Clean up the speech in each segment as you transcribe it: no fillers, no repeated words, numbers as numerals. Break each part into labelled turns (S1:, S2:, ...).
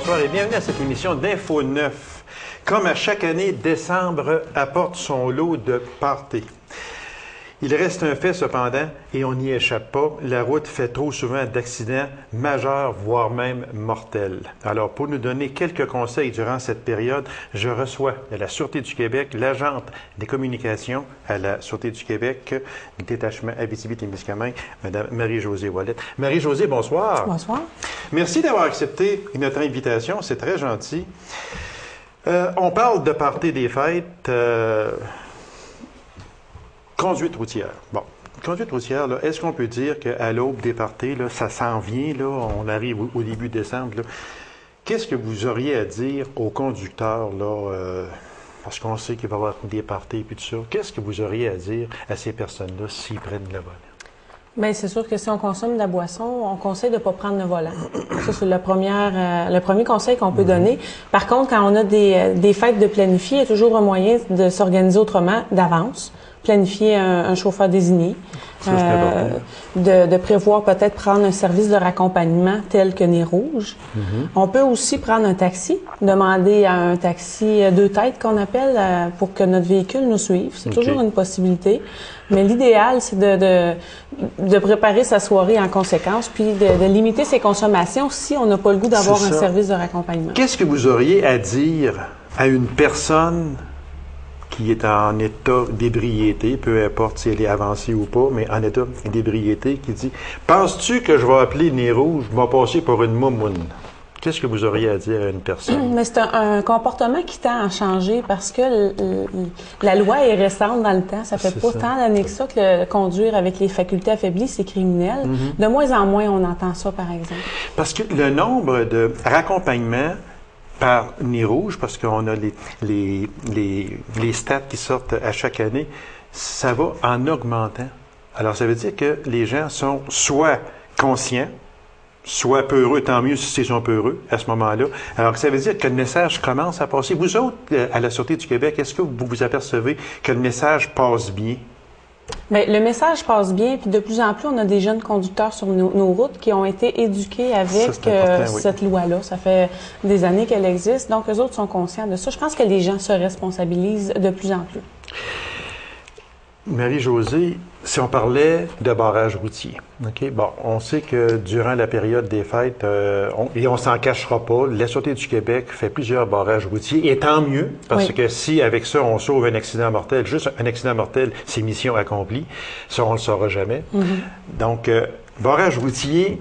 S1: bonsoir et bienvenue à cette émission d'Info 9. Comme à chaque année, décembre apporte son lot de parties. Il reste un fait cependant, et on n'y échappe pas, la route fait trop souvent d'accidents majeurs, voire même mortels. Alors, pour nous donner quelques conseils durant cette période, je reçois à la Sûreté du Québec l'agente des communications à la Sûreté du Québec, du détachement Abitibi-Témiscamingue, Mme Marie-Josée Ouellette. Marie-Josée, bonsoir.
S2: Bonsoir.
S1: Merci d'avoir accepté notre invitation, c'est très gentil. On parle de party des fêtes... Conduite routière. Bon, conduite routière, là, est-ce qu'on peut dire qu'à l'aube des parties, là, ça s'en vient, là, on arrive au début décembre, là. Qu'est-ce que vous auriez à dire aux conducteurs, là, parce qu'on sait qu'il va y avoir des parties et tout ça, qu'est-ce que vous auriez à dire à ces personnes-là s'ils prennent le volant?
S2: Bien, c'est sûr que si on consomme de la boisson, on conseille de ne pas prendre le volant. Ça, c'est le premier conseil qu'on peut donner. Par contre, quand on a des fêtes de planifier, il y a toujours un moyen de s'organiser autrement d'avance. Planifier un chauffeur désigné, de prévoir peut-être prendre un service de raccompagnement tel que Nez Rouge. On peut aussi prendre un taxi, demander à un taxi deux têtes qu'on appelle pour que notre véhicule nous suive. C'est toujours une possibilité. Mais l'idéal, c'est de préparer sa soirée en conséquence, puis de limiter ses consommations si on n'a pas le goût d'avoir un service de raccompagnement.
S1: Qu'est-ce que vous auriez à dire à une personne qui est en état d'ébriété, peu importe si elle est avancée ou pas, mais en état d'ébriété, qui dit « Penses-tu que je vais appeler Nez Rouge, je vais passer pour une moumoune? » Qu'est-ce que vous auriez à dire à une personne?
S2: Mais c'est un comportement qui tend à changer parce que la loi est récente dans le temps. Ça fait pas tant d'années que ça que conduire avec les facultés affaiblies, c'est criminel. De moins en moins, on entend ça, par exemple.
S1: Parce que le nombre de raccompagnements par Nez Rouge, parce qu'on a les stats qui sortent à chaque année, ça va en augmentant. Alors, ça veut dire que les gens sont soit conscients, soit peureux, tant mieux si ils sont peureux à ce moment-là. Alors, ça veut dire que le message commence à passer. Vous autres, à la Sûreté du Québec, est-ce que vous vous apercevez que le message passe bien?
S2: Bien, le message passe bien, puis de plus en plus, on a des jeunes conducteurs sur nos routes qui ont été éduqués avec cette loi-là. Ça fait des années qu'elle existe, donc eux autres sont conscients de ça. Je pense que les gens se responsabilisent de plus en plus.
S1: Marie-Josée, si on parlait de barrage routier, OK? Bon, on sait que durant la période des fêtes, et on s'en cachera pas, la Sûreté du Québec fait plusieurs barrages routiers, et tant mieux, parce que si avec ça, on sauve un accident mortel, juste un accident mortel, c'est mission accomplie. Ça, on le saura jamais. Donc, barrage routier,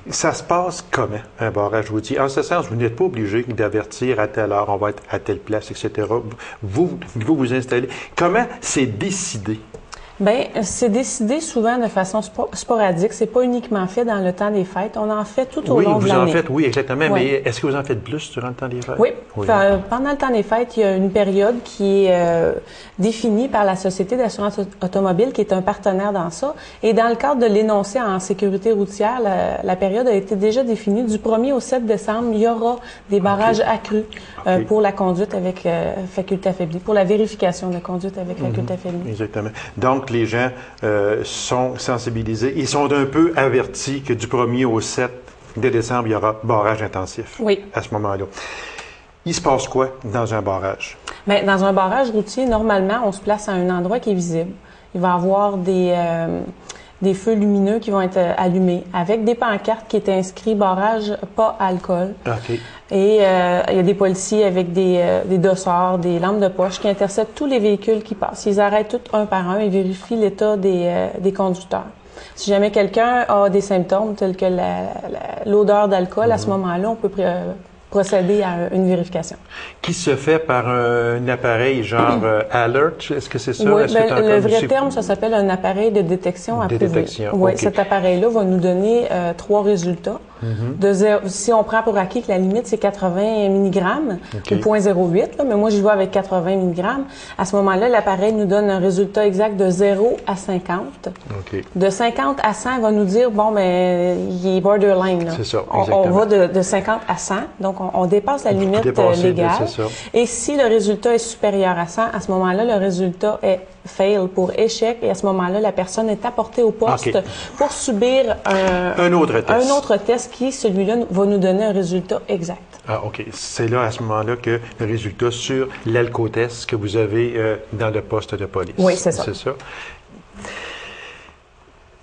S1: ça se passe comment, un barrage routier? En ce sens, vous n'êtes pas obligé d'avertir à telle heure, on va être à telle place, etc. Vous installez. Comment c'est décidé?
S2: Bien, c'est décidé souvent de façon sporadique. C'est pas uniquement fait dans le temps des fêtes. On en fait tout au long de l'année.
S1: Oui, vous en faites, oui, exactement. Oui. Mais est-ce que vous en faites plus durant le temps des fêtes?
S2: Oui. Pendant le temps des fêtes, il y a une période qui est définie par la Société d'assurance automobile, qui est un partenaire dans ça. Et dans le cadre de l'énoncé en sécurité routière, la période a été déjà définie. Du 1er au 7 décembre, il y aura des barrages accrus pour la conduite avec faculté affaiblie, pour la vérification de conduite avec faculté affaiblie.
S1: Exactement. Donc, les gens sont sensibilisés. Ils sont un peu avertis que du 1er au 7 de décembre, il y aura barrage intensif à ce moment-là. Il se passe quoi dans un barrage? Bien,
S2: dans un barrage routier, normalement, on se place à un endroit qui est visible. Il va y avoir des feux lumineux qui vont être allumés avec des pancartes qui étaient inscrits « Barrage, pas alcool ». Et il y a des policiers avec des dossards, des lampes de poche qui interceptent tous les véhicules qui passent. Ils arrêtent tous un par un et vérifient l'état des conducteurs. Si jamais quelqu'un a des symptômes tels que l'odeur d'alcool, à ce moment-là, on peut procéder à une vérification.
S1: Qui se fait par un appareil genre Alert, est-ce que c'est ça?
S2: Oui, le vrai terme, ça s'appelle un appareil de détection approuvé. Oui, cet appareil-là va nous donner 3 résultats. Si on prend pour acquis que la limite, c'est 80 mg ou 0,08, mais moi, j'y vais avec 80 mg. À ce moment-là, l'appareil nous donne un résultat exact de 0 à 50. De 50 à 100, il va nous dire, bon, mais il est borderline.
S1: C'est ça,
S2: exactement. On va de 50 à 100, donc on dépasse la limite légale. Et si le résultat est supérieur à 100, à ce moment-là, le résultat est fail, pour échec, et à ce moment-là, la personne est apportée au poste pour subir
S1: un autre test
S2: qui, celui-là, va nous donner un résultat exact.
S1: Ah, OK. C'est là, à ce moment-là, que le résultat sur l'alcotest que vous avez dans le poste de police.
S2: Oui, c'est ça.
S1: C'est ça.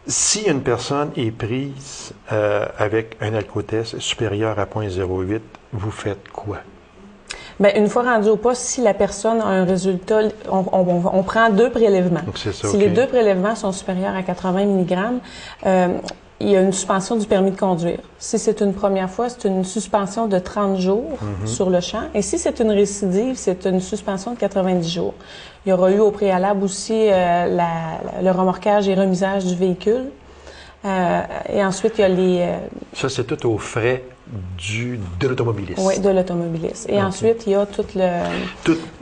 S1: Si une personne est prise avec un alcotest supérieur à 0,08, vous faites quoi?
S2: Bien, une fois rendu au poste, si la personne a un résultat, on prend 2 prélèvements.
S1: Donc, c'est ça,
S2: si les 2 prélèvements sont supérieurs à 80 mg, il y a une suspension du permis de conduire. Si c'est une première fois, c'est une suspension de 30 jours sur le champ. Et si c'est une récidive, c'est une suspension de 90 jours. Il y aura eu au préalable aussi le remorquage et remisage du véhicule. Et ensuite, il y a les...
S1: Ça, c'est tout aux frais de l'automobiliste.
S2: Oui, de l'automobiliste. Et ensuite, il y a tout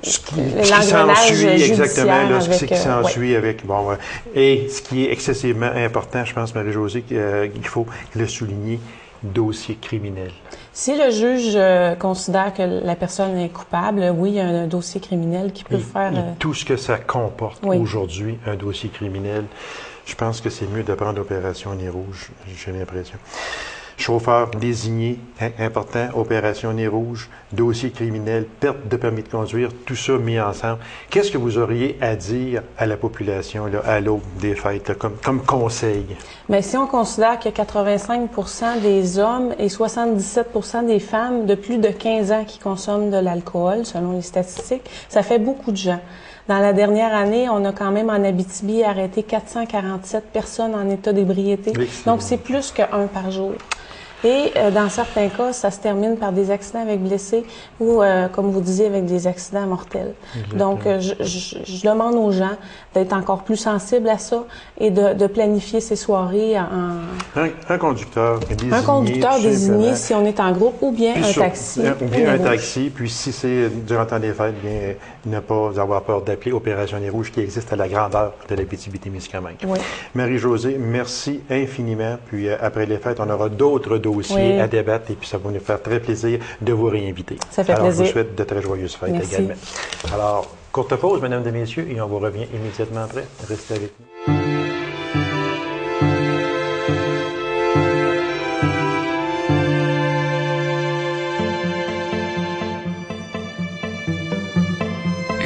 S1: ce qui s'ensuit, exactement, là, ce qui s'ensuit avec... Bon, et ce qui est excessivement important, je pense, Marie-Josée, qu'il faut le souligner, dossier criminel.
S2: Si le juge considère que la personne est coupable, oui, il y a un dossier criminel qui peut faire...
S1: Tout ce que ça comporte aujourd'hui, un dossier criminel, je pense que c'est mieux de prendre Opération Nez Rouge, j'ai l'impression. Chauffeur désigné, important, Opération Nez Rouge, dossier criminel, perte de permis de conduire, tout ça mis ensemble. Qu'est-ce que vous auriez à dire à la population là, à l'aube des fêtes, là, comme conseil?
S2: Bien, si on considère que 85 des hommes et 77 des femmes de plus de 15 ans qui consomment de l'alcool, selon les statistiques, ça fait beaucoup de gens. Dans la dernière année, on a quand même en Abitibi arrêté 447 personnes en état d'ébriété. Donc, c'est plus qu'un par jour. Et dans certains cas, ça se termine par des accidents avec blessés ou, comme vous disiez, avec des accidents mortels. Exactement. Donc, je demande aux gens d'être encore plus sensibles à ça et de planifier ces soirées
S1: un conducteur désigné.
S2: Un conducteur désigné si on est en groupe ou bien un taxi.
S1: Ou bien un taxi. Puis si c'est durant le temps des fêtes, bien ne pas avoir peur d'appeler Opération Nez Rouge qui existe à la grandeur de l'Abitibi-Témiscamingue.
S2: Oui.
S1: Marie-Josée, merci infiniment. Puis après les fêtes, on aura d'autres dossiers à débattre et puis ça va nous faire très plaisir de vous réinviter.
S2: Ça fait plaisir.
S1: Je vous souhaite de très joyeuses fêtes également. Alors, courte pause, mesdames et messieurs, et on vous revient immédiatement après. Restez avec nous.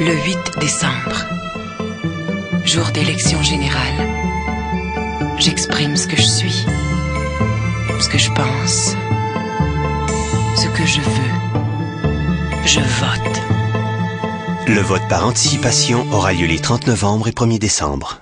S3: Le 8 décembre, jour d'élection générale, j'exprime ce que je suis, ce que je pense, ce que je veux. Je vote.
S4: Le vote par anticipation aura lieu les 30 novembre et 1er décembre.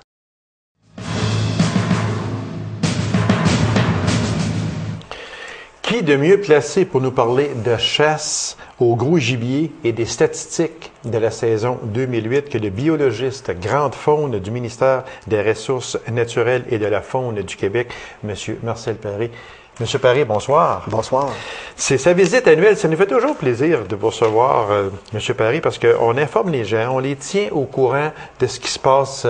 S1: Qui de mieux placé pour nous parler de chasse au gros gibier et des statistiques de la saison 2008 que le biologiste grande faune du ministère des Ressources naturelles et de la faune du Québec, M. Marcel Paré. Monsieur Paré, bonsoir.
S5: Bonsoir.
S1: C'est sa visite annuelle. Ça nous fait toujours plaisir de vous recevoir, Monsieur Paré, parce qu'on informe les gens, on les tient au courant de ce qui se passe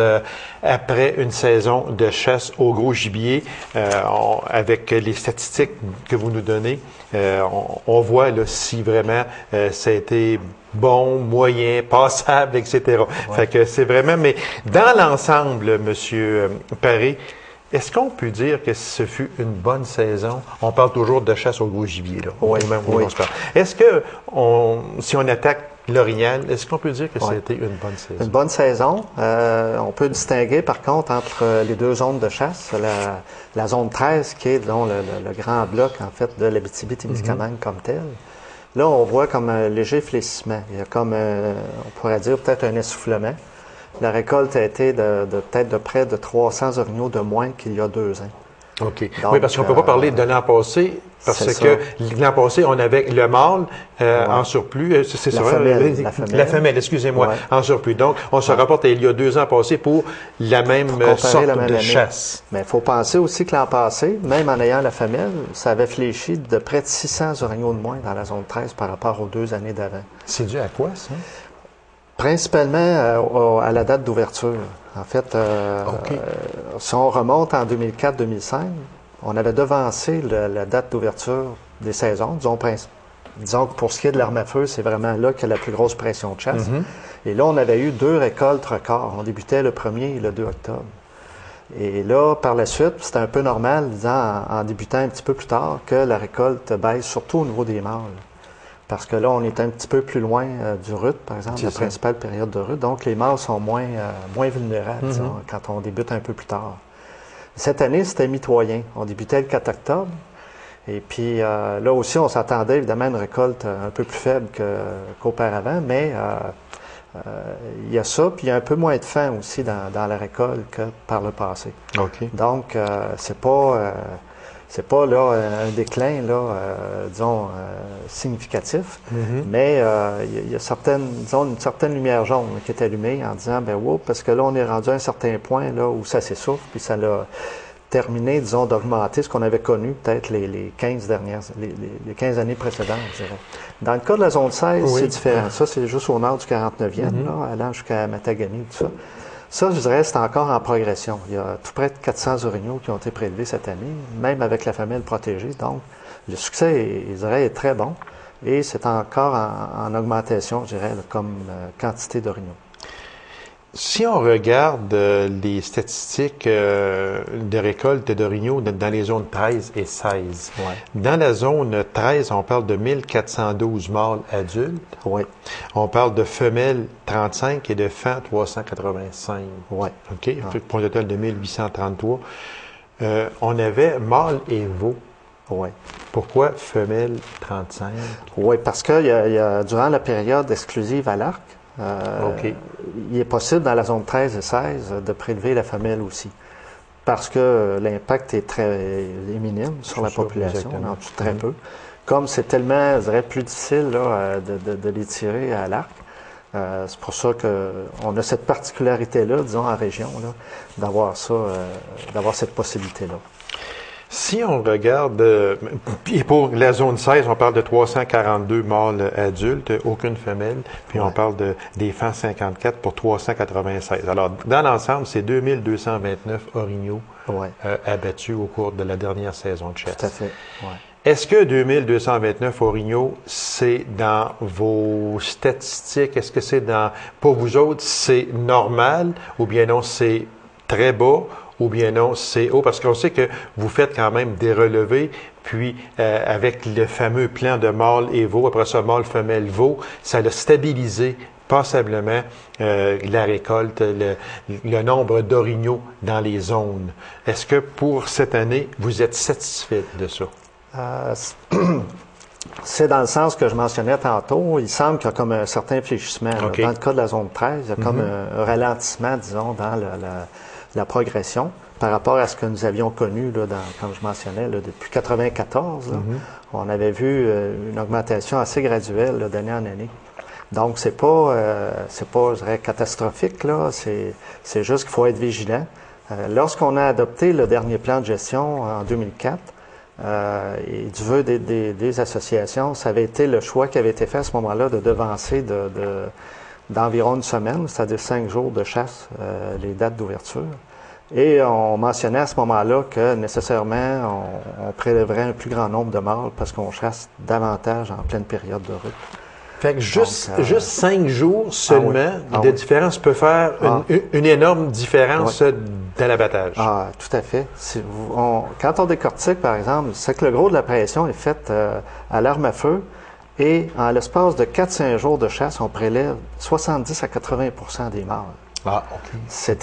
S1: après une saison de chasse au gros gibier. Avec les statistiques que vous nous donnez, on voit là, si vraiment ça a été bon, moyen, passable, etc. Ouais. Fait que c'est vraiment... Mais dans l'ensemble, Monsieur Paré, est-ce qu'on peut dire que ce fut une bonne saison? On parle toujours de chasse au gros gibier, là.
S5: Oui, oui.
S1: Est-ce que, si on attaque l'orignal, est-ce qu'on peut dire que ça a été une bonne saison?
S5: Une bonne saison. On peut distinguer, par contre, entre les deux zones de chasse. La zone 13, qui est disons, le grand bloc, en fait, de l'Abitibi-Témiscamingue comme tel. Là, on voit comme un léger fléchissement. Il y a comme, on pourrait dire, peut-être un essoufflement. La récolte a été peut-être de près de 300 orignaux de moins qu'il y a 2 ans.
S1: OK. Donc, oui, parce qu'on ne peut pas parler de l'an passé, parce que l'an passé, on avait le mâle en surplus. C'est ça, la femelle, excusez-moi, en surplus. Donc, on se rapporte à il y a 2 ans passés pour la même sorte de chasse.
S5: Mais il faut penser aussi que l'an passé, même en ayant la femelle, ça avait fléchi de près de 600 orignaux de moins dans la zone 13 par rapport aux 2 années d'avant.
S1: C'est dû à quoi, ça?
S5: Principalement à la date d'ouverture. En fait, si on remonte en 2004-2005, on avait devancé la date d'ouverture des saisons, disons disons que pour ce qui est de l'arme à feu, c'est vraiment là qu'il y a la plus grosse pression de chasse. Et là, on avait eu 2 récoltes records. On débutait le 1er et le 2 octobre. Et là, par la suite, c'était un peu normal, disons, en débutant un petit peu plus tard, que la récolte baisse, surtout au niveau des mâles. Parce que là, on est un petit peu plus loin du rut, par exemple, la principale période de rut. Donc, les mâles sont moins vulnérables, disons, quand on débute un peu plus tard. Cette année, c'était mitoyen. On débutait le 4 octobre. Et puis, là aussi, on s'attendait évidemment à une récolte un peu plus faible qu'auparavant, mais il y a ça, puis il y a un peu moins de faim aussi dans la récolte que par le passé.
S1: OK.
S5: Donc, c'est pas là un déclin, là, disons, significatif, mais il y a une certaine lumière jaune qui est allumée en disant, ben wow, parce que là, on est rendu à un certain point là où ça s'essouffle, puis ça l'a terminé, disons, d'augmenter ce qu'on avait connu peut-être les 15 années précédentes, je dirais. Dans le cas de la zone 16, c'est différent. Ça, c'est juste au nord du 49e, là, allant jusqu'à Matagami, tout ça. Ça, je dirais, c'est encore en progression. Il y a tout près de 400 orignaux qui ont été prélevés cette année, même avec la femelle protégée. Donc, le succès, je dirais, est très bon. Et c'est encore en augmentation, je dirais, comme quantité d'orignaux.
S1: Si on regarde les statistiques de récolte d'orignaux dans les zones 13 et 16, dans la zone 13, on parle de 1412 mâles adultes. On parle de femelles 35 et de fans 385. OK? Pour un total de 1833. On avait mâles et veaux. Pourquoi femelles 35?
S5: Oui, parce que durant la période exclusive à l'arc, il est possible dans la zone 13 et 16 de prélever la femelle aussi. Parce que l'impact est minime sur la population, en tout très peu. Comme c'est tellement, je dirais, plus difficile là, de les tirer à l'arc, c'est pour ça qu'on a cette particularité-là, disons, en région, d'avoir cette possibilité-là.
S1: Si on regarde, et pour la zone 16, on parle de 342 mâles adultes, aucune femelle, puis on parle des fans 54 pour 396. Alors, dans l'ensemble, c'est 2229 orignaux abattus au cours de la dernière saison de chasse.
S5: Tout à fait.
S1: Est-ce que 2229 orignaux, c'est dans vos statistiques? Est-ce que c'est pour vous autres, c'est normal ou bien non, c'est très bas? Ou bien non, c'est haut, parce qu'on sait que vous faites quand même des relevés, puis avec le fameux plan de mâle et veau, après ça, mâle, femelle, veau, ça a stabilisé passablement la récolte, le nombre d'orignaux dans les zones. Est-ce que pour cette année, vous êtes satisfait de ça?
S5: C'est dans le sens que je mentionnais tantôt. Il semble qu'il y a comme un certain fléchissement. Dans le cas de la zone 13, il y a comme un ralentissement, disons, dans la progression par rapport à ce que nous avions connu, là, comme je mentionnais, là, depuis 1994. On avait vu une augmentation assez graduelle d'année en année. Donc, c'est pas, je dirais, catastrophique, là. C'est juste qu'il faut être vigilant. Lorsqu'on a adopté le dernier plan de gestion en 2004, et du vœu des associations, ça avait été le choix qui avait été fait à ce moment-là de devancer d'environ une semaine, c'est-à-dire 5 jours de chasse, les dates d'ouverture. Et on mentionnait à ce moment-là que nécessairement, on prélèverait un plus grand nombre de mâles parce qu'on chasse davantage en pleine période de rut.
S1: Fait que juste 5 jours seulement de différence peut faire une énorme différence dans l'abattage.
S5: Ah, tout à fait. Quand on décortique, par exemple, c'est que le gros de la pression est fait à l'arme à feu et en l'espace de 4-5 jours de chasse, on prélève 70 à 80% des mâles.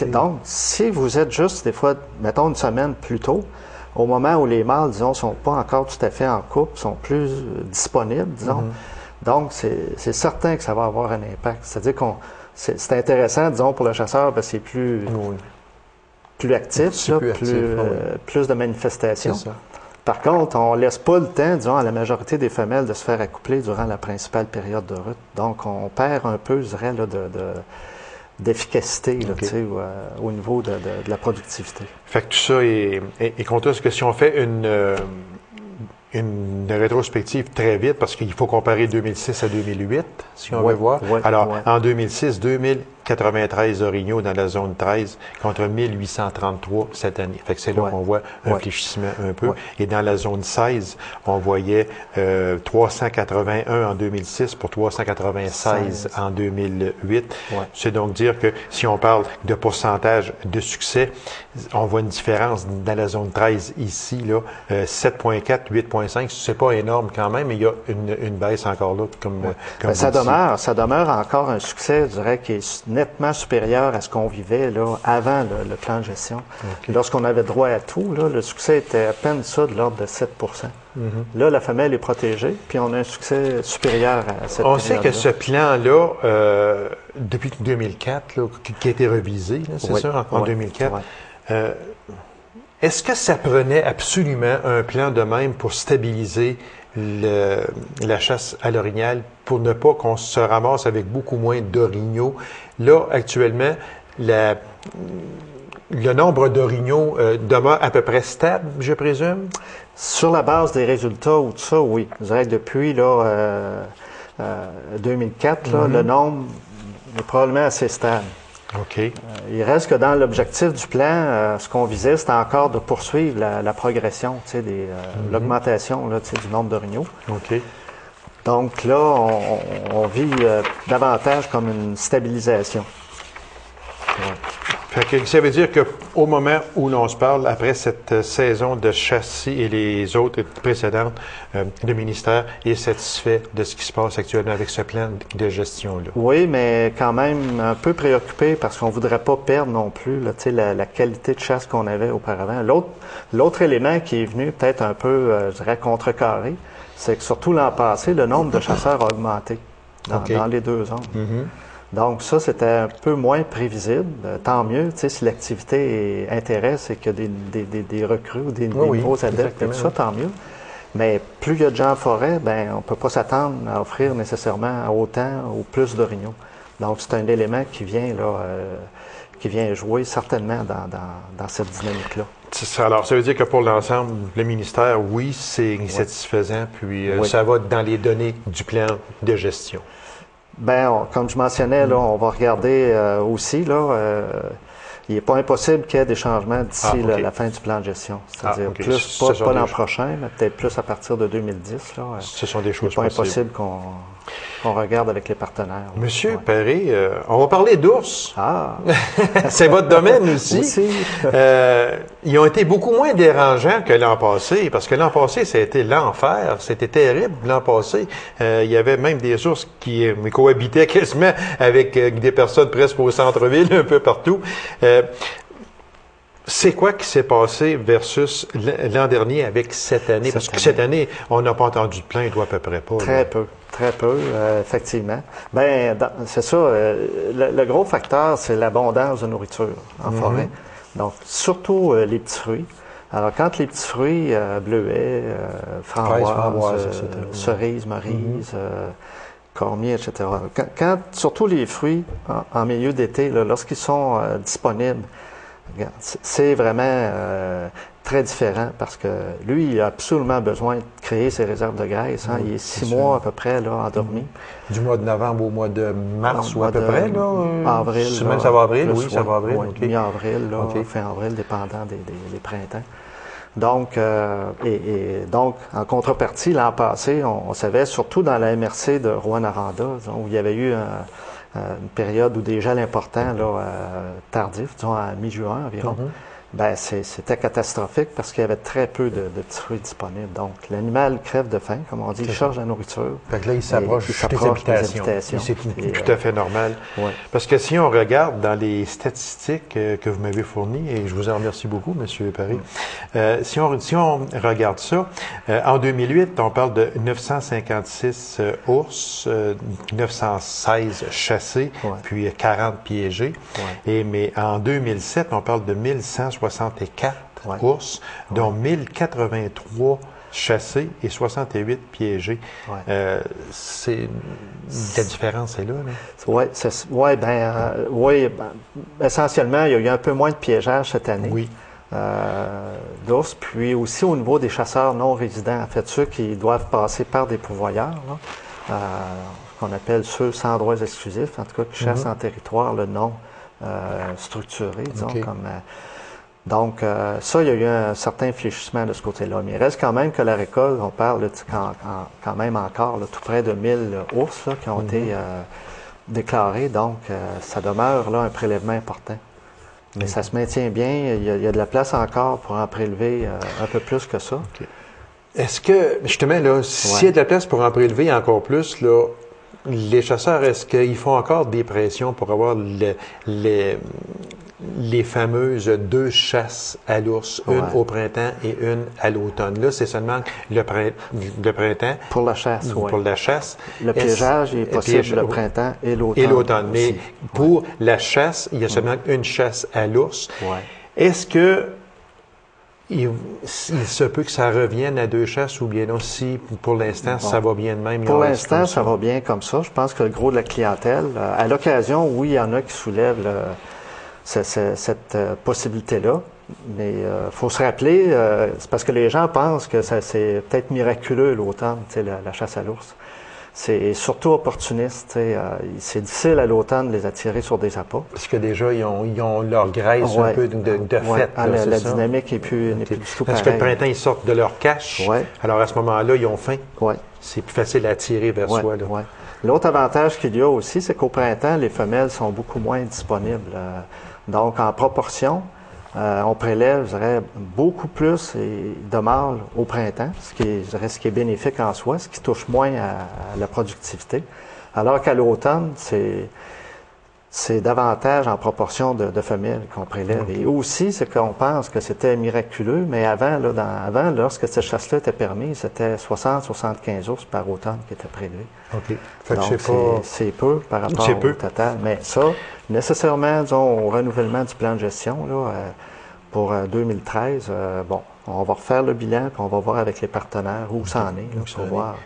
S5: Donc, si vous êtes juste, des fois, mettons une semaine plus tôt, au moment où les mâles, disons, sont pas encore tout à fait en couple, sont plus disponibles, disons, donc c'est certain que ça va avoir un impact. C'est-à-dire c'est intéressant, disons, pour le chasseur, parce que c'est plus actif, plus de manifestations. Par contre, on laisse pas le temps, disons, à la majorité des femelles de se faire accoupler durant la principale période de rut. Donc, on perd un peu, je dirais, là, d'efficacité au niveau de la productivité.
S1: Fait que tout ça est contre ce que si on fait une rétrospective très vite, parce qu'il faut comparer 2006 à 2008, si on veut voir. En 2006, 93 orignaux dans la zone 13 contre 1833 cette année. Fait que c'est là qu'on voit un fléchissement un peu. Et dans la zone 16, on voyait 381 en 2006 pour 396 en 2008. C'est donc dire que si on parle de pourcentage de succès, on voit une différence dans la zone 13 ici, là, 7,4, 8,5. C'est pas énorme quand même, mais il y a une baisse encore là. Comme
S5: ça demeure encore un succès, je dirais, qui est nettement supérieur à ce qu'on vivait là, avant le plan de gestion. Lorsqu'on avait droit à tout, là, le succès était à peine ça, de l'ordre de 7 Là, la femelle est protégée, puis on a un succès supérieur à cette
S1: On sait que ce plan-là, depuis 2004, là, qui a été revisé, c'est ça, en 2004, est-ce que ça prenait absolument un plan de même pour stabiliser la chasse à l'orignal, pour ne pas qu'on se ramasse avec beaucoup moins d'orignaux? Là, actuellement, le nombre d'orignaux demeure à peu près stable, je présume?
S5: Sur la base des résultats ou tout ça, oui. Je dirais que depuis là, 2004, là, le nombre est probablement assez stable.
S1: OK.
S5: Il reste que dans l'objectif du plan, ce qu'on visait, c'était encore de poursuivre la progression, l'augmentation du nombre d'orignaux.
S1: OK.
S5: Donc là, on vit davantage comme une stabilisation.
S1: Fait que ça veut dire qu'au moment où l'on se parle, après cette saison de chasse et les autres précédentes, le ministère est satisfait de ce qui se passe actuellement avec ce plan de gestion-là.
S5: Oui, mais quand même un peu préoccupé parce qu'on ne voudrait pas perdre non plus là, la qualité de chasse qu'on avait auparavant. L'autre élément qui est venu peut-être un peu, je dirais, contrecarré, c'est que surtout l'an passé, le nombre de chasseurs a augmenté dans les deux zones. Donc ça, c'était un peu moins prévisible. Tant mieux, si l'activité intéresse et qu'il y a des recrues ou des nouveaux adeptes et tout ça, tant mieux. Mais plus il y a de gens en forêt, on ne peut pas s'attendre à offrir nécessairement autant ou plus d'orignaux. Donc c'est un élément qui vient jouer certainement dans cette dynamique-là.
S1: Alors, ça veut dire que pour l'ensemble, le ministère, oui, c'est satisfaisant, puis ça va dans les données du plan de gestion.
S5: Comme je mentionnais, là, on va regarder aussi, là, il n'est pas impossible qu'il y ait des changements d'ici la fin du plan de gestion. C'est-à-dire pas l'an prochain, mais peut-être plus à partir de 2010. Là,
S1: ce sont des choses
S5: possibles. C'est pas impossible qu'on regarde avec les partenaires. Là.
S1: Monsieur Paré, on va parler d'ours.
S5: Ah!
S1: C'est votre domaine aussi. Ils ont été beaucoup moins dérangeants que l'an passé, parce que l'an passé, ça a été l'enfer. C'était terrible l'an passé. Il y avait même des ours qui cohabitaient quasiment avec des personnes presque au centre-ville, un peu partout. C'est quoi qui s'est passé versus l'an dernier avec cette année? Parce que cette année, on n'a pas entendu de plainte, ou à peu près pas.
S5: Très peu, effectivement. C'est ça. Le gros facteur, c'est l'abondance de nourriture en forêt. Donc, surtout les petits fruits. Alors, quand les petits fruits, bleuets, framboises, cerises, cerises, cormier, etc. Quand surtout les fruits en milieu d'été, lorsqu'ils sont disponibles, c'est vraiment très différent parce que lui, il a absolument besoin de créer ses réserves de graisse. Il est 6 mois à peu près là, endormi.
S1: Du mois de novembre au mois de mars ou à peu près?
S5: Avril.
S1: Même ça va avril, oui, ça va avril.
S5: Mi-avril, fin avril, dépendant des printemps. Donc, donc, en contrepartie, l'an passé, on savait, surtout dans la MRC de Rouyn-Noranda, où il y avait eu une période où des gels importants, tardifs, disons à mi-juin environ, c'était catastrophique parce qu'il y avait très peu de petits fruits disponibles. Donc, l'animal crève de faim, comme on dit, il cherche la nourriture.
S1: Fait que là, il s'approche des habitations. C'est tout à fait normal.
S5: Ouais.
S1: Parce que si on regarde dans les statistiques que vous m'avez fournies, et je vous en remercie beaucoup, M. Paré, si on regarde ça, en 2008, on parle de 956 ours, 916 chassés, puis 40 piégés. Mais en 2007, on parle de 1164 ours, dont 1083 chassés et 68 piégés. La différence est là.
S5: Oui, essentiellement, il y a eu un peu moins de piégeage cette année.
S1: Oui.
S5: D'ours, puis aussi au niveau des chasseurs non résidents, en fait, ceux qui doivent passer par des pourvoyeurs, qu'on appelle ceux sans droits exclusifs, en tout cas qui chassent en territoire le non structuré, disons, donc, ça, il y a eu un certain fléchissement de ce côté-là. Mais il reste quand même que la récolte, on parle là, quand même encore tout près de 1000 ours là, qui ont été déclarés. Donc, ça demeure là un prélèvement important. Mais ça se maintient bien. Il y a de la place encore pour en prélever un peu plus que ça.
S1: Est-ce que, justement, là, s'il y a de la place pour en prélever encore plus, là, les chasseurs, est-ce qu'ils font encore des pressions pour avoir les fameuses 2 chasses à l'ours, une au printemps et une à l'automne? Là, c'est seulement le printemps.
S5: Pour la chasse, oui.
S1: Pour la chasse.
S5: Le piégeage est possible le printemps et l'automne.
S1: Et l'automne. Mais pour la chasse, il y a seulement une chasse à l'ours.
S5: Ouais.
S1: Est-ce que il se peut que ça revienne à 2 chasses ou bien non, si pour l'instant ça va bien de même?
S5: Pour l'instant, ça va bien comme ça. Je pense que le gros de la clientèle, à l'occasion, oui, il y en a qui soulèvent cette possibilité-là. Mais il faut se rappeler, c'est parce que les gens pensent que c'est peut-être miraculeux l'automne, la chasse à l'ours. C'est surtout opportuniste. C'est difficile à l'automne de les attirer sur des appâts.
S1: Parce que déjà, ils ont leur graisse un peu de fête.
S5: La dynamique n'est plus du tout
S1: parce
S5: pareille.
S1: que le printemps, ils sortent de leur cache.
S5: Ouais.
S1: Alors à ce moment-là, ils ont faim.
S5: Ouais.
S1: C'est plus facile à attirer vers soi. Là.
S5: Ouais. L'autre avantage qu'il y a aussi, c'est qu'au printemps, les femelles sont beaucoup moins disponibles. Donc, en proportion, on prélève, je dirais, beaucoup plus de mâles au printemps, ce qui est bénéfique en soi, ce qui touche moins à la productivité. Alors qu'à l'automne, c'est davantage en proportion de femelles qu'on prélève. Okay. Et aussi, c'est qu'on pense que c'était miraculeux, mais avant, lorsque cette chasse-là était permise, c'était 60-75 ours par automne qui étaient prélevés.
S1: OK. Fait
S5: donc, c'est peu par rapport au total. Mais ça, nécessairement, disons, au renouvellement du plan de gestion, là, pour 2013, on va refaire le bilan, puis on va voir avec les partenaires où ça en est, là, pour voir.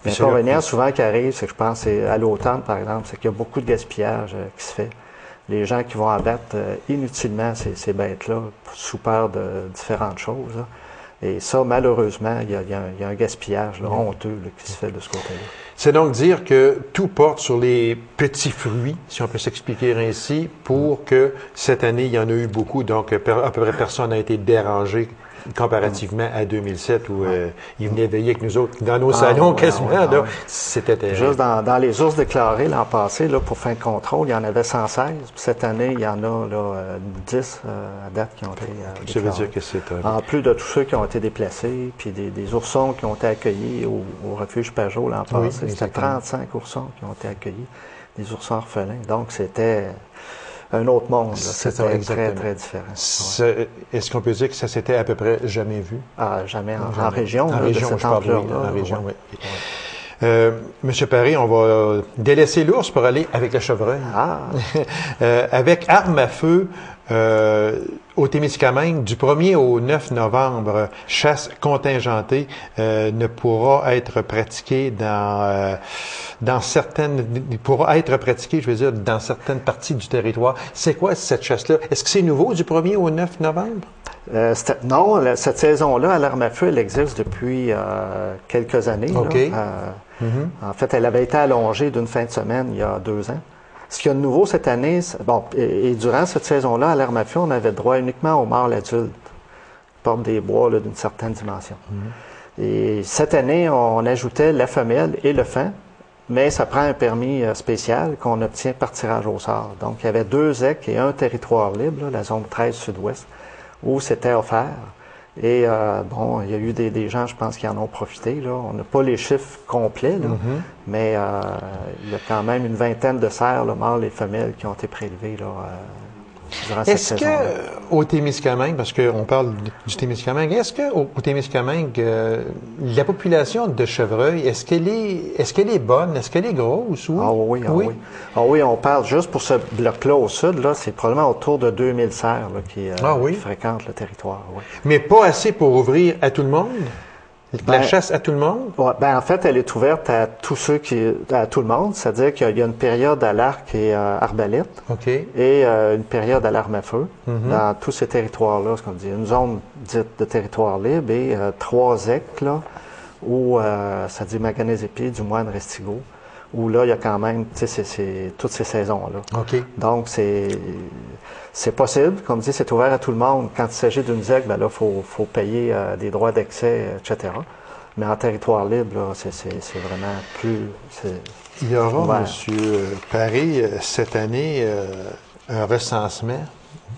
S5: L'inconvénient souvent qui arrive, c'est que je pense, c'est à l'automne, par exemple, c'est qu'il y a beaucoup de gaspillage qui se fait. Les gens qui vont abattre inutilement ces bêtes-là, sous peur de différentes choses. Là. Et ça, malheureusement, il y a un gaspillage honteux qui se fait de ce côté-là.
S1: C'est donc dire que tout porte sur les petits fruits, si on peut s'expliquer ainsi, pour que cette année, il y en a eu beaucoup, donc à peu près personne n'a été dérangé comparativement à 2007 où ils venaient veiller avec nous autres dans nos salons quasiment. C'était terrible.
S5: Juste dans les ours déclarés l'an passé, là, pour fin de contrôle, il y en avait 116. Puis cette année, il y en a 10 à date qui ont été déclarés.
S1: Ça veut dire que c'est
S5: en plus de tous ceux qui ont été déplacés, puis des oursons qui ont été accueillis au refuge Pajot l'an passé. C'était 35 oursons qui ont été accueillis, des oursons orphelins. Donc, c'était un autre monde. C'était très, très différent.
S1: Est-ce qu'on peut dire que ça s'était à peu près jamais vu?
S5: Ah, jamais. En région.
S1: En région, je parle, oui. En région, oui. Monsieur Paré, on va délaisser l'ours pour aller avec le chevreuil. Avec arme à feu, au Témiscamingue, du 1er au 9 novembre, chasse contingentée ne pourra être pratiquée dans certaines parties du territoire. C'est quoi cette chasse-là? Est-ce que c'est nouveau du 1er au 9 novembre?
S5: Non, cette saison-là, à l'arme à feu, elle existe depuis quelques années.
S1: Okay.
S5: En fait, elle avait été allongée d'une fin de semaine il y a 2 ans. Ce qu'il y a de nouveau cette année, et durant cette saison-là, à l'arme à feu, on avait droit uniquement aux mâles adultes, qui portent des bois d'une certaine dimension. Et cette année, on ajoutait la femelle et le faon, mais ça prend un permis spécial qu'on obtient par tirage au sort. Donc, il y avait 2 EC et un territoire libre, la zone 13 sud-ouest, où c'était offert. Et il y a eu des gens, je pense, qui en ont profité. Là. On n'a pas les chiffres complets, là, mais il y a quand même une vingtaine de cerfs, mâles et femelles, qui ont été prélevés là, durant cette saison-là.
S1: Est-ce qu'au Témiscamingue, parce qu'on parle du Témiscamingue, est-ce qu'au Témiscamingue, la population de chevreuil, est-ce qu'elle est bonne? Est-ce qu'elle est grosse? Oui?
S5: Oui, on parle juste pour ce bloc-là au sud, là, c'est probablement autour de 2000 cerfs là, qui fréquentent le territoire. Oui.
S1: Mais pas assez pour ouvrir à tout le monde? La chasse à tout le monde?
S5: En fait, elle est ouverte à tous à tout le monde, c'est-à-dire qu'il y a une période à l'arc et arbalète, et une période à l'arme à feu dans tous ces territoires-là, ce qu'on dit, une zone dite de territoire libre et 3 EC là, où ça dit Maganésépied, du Moine, Restigos, où là, il y a quand même, tu sais, c'est toutes ces saisons-là.
S1: OK.
S5: Donc, c'est possible. Comme dit, c'est ouvert à tout le monde. Quand il s'agit d'une ZEC, ben là, faut payer des droits d'accès, etc. Mais en territoire libre, là, c'est vraiment plus...
S1: Il y aura,
S5: ouvert.
S1: M. Paré, cette année, un recensement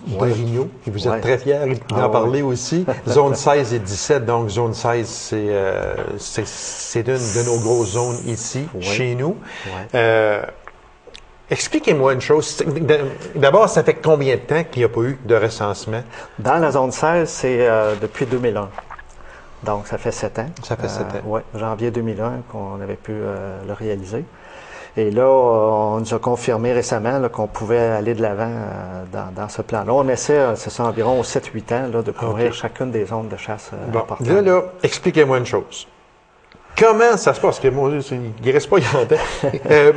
S1: d'orignaux. Et vous êtes très fiers d'en parler aussi. Zone 16 et 17. Donc, zone 16, c'est une de nos grosses zones ici, chez nous. Expliquez-moi une chose. D'abord, ça fait combien de temps qu'il n'y a pas eu de recensement?
S5: Dans la zone 16, c'est depuis 2001. Donc, ça fait 7 ans.
S1: Ça fait 7 ans.
S5: Oui, janvier 2001 qu'on avait pu le réaliser. Et là, on nous a confirmé récemment là, qu'on pouvait aller de l'avant dans ce plan-là. On essaie, c'est ça, environ 7-8 ans, là, de couvrir chacune des zones de chasse importantes.
S1: Là, expliquez-moi une chose. Comment ça se passe? Parce que moi, il ne reste pas longtemps.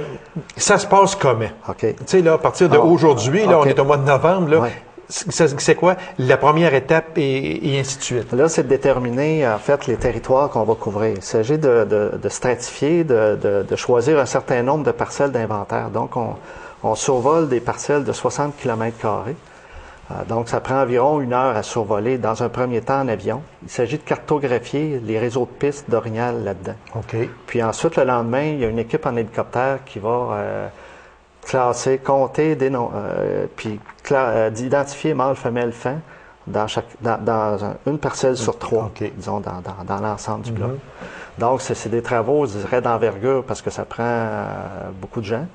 S1: Ça se passe comment?
S5: OK.
S1: Tu sais, là, à partir d'aujourd'hui, là, on est au mois de novembre, là.
S5: Ouais.
S1: C'est quoi la première étape et ainsi de suite?
S5: Là, c'est de déterminer, en fait, les territoires qu'on va couvrir. Il s'agit de stratifier, de choisir un certain nombre de parcelles d'inventaire. Donc, on survole des parcelles de 60 km². Donc, ça prend environ 1 heure à survoler dans un premier temps en avion. Il s'agit de cartographier les réseaux de pistes d'orignal là-dedans.
S1: OK.
S5: Puis ensuite, le lendemain, il y a une équipe en hélicoptère qui va classer, compter, puis d'identifier mâle, femelle, fin dans une parcelle sur 3, disons, dans l'ensemble du bloc. Donc, c'est des travaux, je dirais, d'envergure parce que ça prend beaucoup de gens.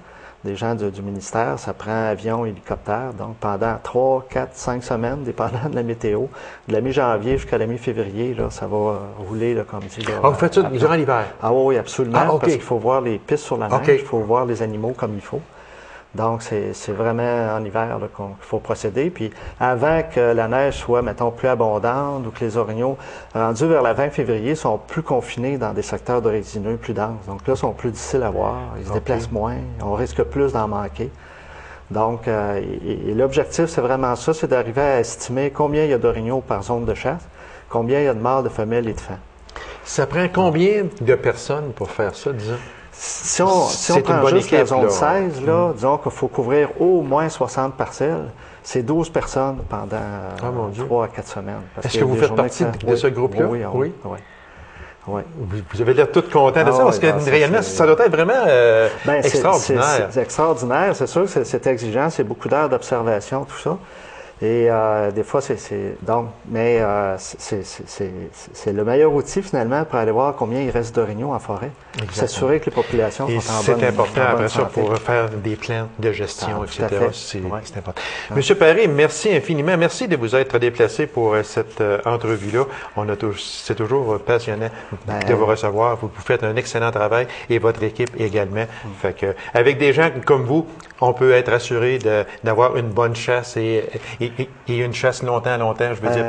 S5: Des gens du ministère, ça prend avion, hélicoptère. Donc, pendant 3, 4, 5 semaines, dépendant de la météo, de la mi-janvier jusqu'à la mi-février, là, ça va rouler, là, comme dit. Là,
S1: vous faites ça durant l'hiver?
S5: Ah oui, absolument, parce qu'il faut voir les pistes sur la neige, il faut voir les animaux comme il faut. Donc, c'est vraiment en hiver qu'il faut procéder. Puis, avant que la neige soit, mettons, plus abondante ou que les orignaux, rendus vers la 20 février, sont plus confinés dans des secteurs de résineux plus denses. Donc là, ils sont plus difficiles à voir. Ils se déplacent moins. On risque plus d'en manquer. Donc, et l'objectif, c'est vraiment ça, c'est d'arriver à estimer combien il y a d'orignaux par zone de chasse, combien il y a de mâles, de femelles et de fans.
S1: Ça prend combien de personnes pour faire ça, disons?
S5: Si on prend juste la zone 16, là, disons qu'il faut couvrir au moins 60 parcelles, c'est 12 personnes pendant 3 à 4 semaines.
S1: Est-ce que vous faites partie de ce groupe-là?
S5: Oui.
S1: Vous avez l'air tout content de ça, parce que réellement, ça doit être vraiment extraordinaire.
S5: C'est extraordinaire, c'est sûr que c'est exigeant, c'est beaucoup d'heures d'observation, tout ça. Et des fois, c'est le meilleur outil, finalement, pour aller voir combien il reste d'orignaux en forêt. S'assurer que les populations sont en bonne santé.
S1: C'est important, après ça, pour faire des plans de gestion, etc. C'est important. Monsieur Paré, merci infiniment. Merci de vous être déplacé pour cette entrevue-là. C'est toujours passionnant de vous recevoir. Vous faites un excellent travail et votre équipe également. Fait que, avec des gens comme vous, on peut être assuré d'avoir une bonne chasse et une chasse longtemps, je veux dire,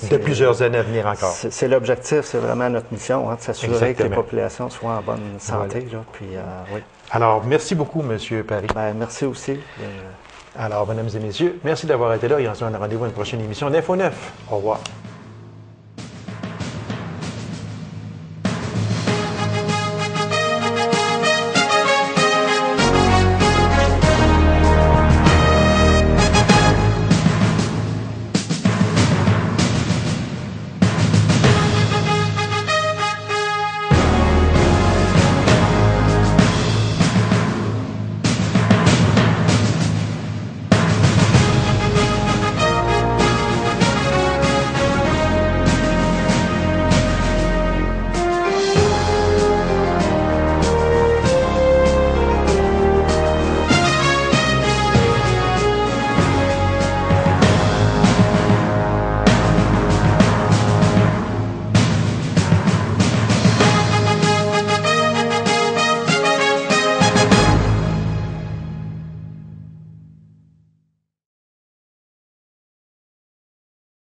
S1: de plusieurs années à venir encore.
S5: C'est l'objectif, c'est vraiment notre mission, de s'assurer que les populations soient en bonne santé. Là, puis, oui.
S1: Alors, merci beaucoup, M. Paré.
S5: Merci aussi.
S1: Alors, mesdames et messieurs, merci d'avoir été là et on se donne rendez-vous à une prochaine émission d'Info 9. Au revoir.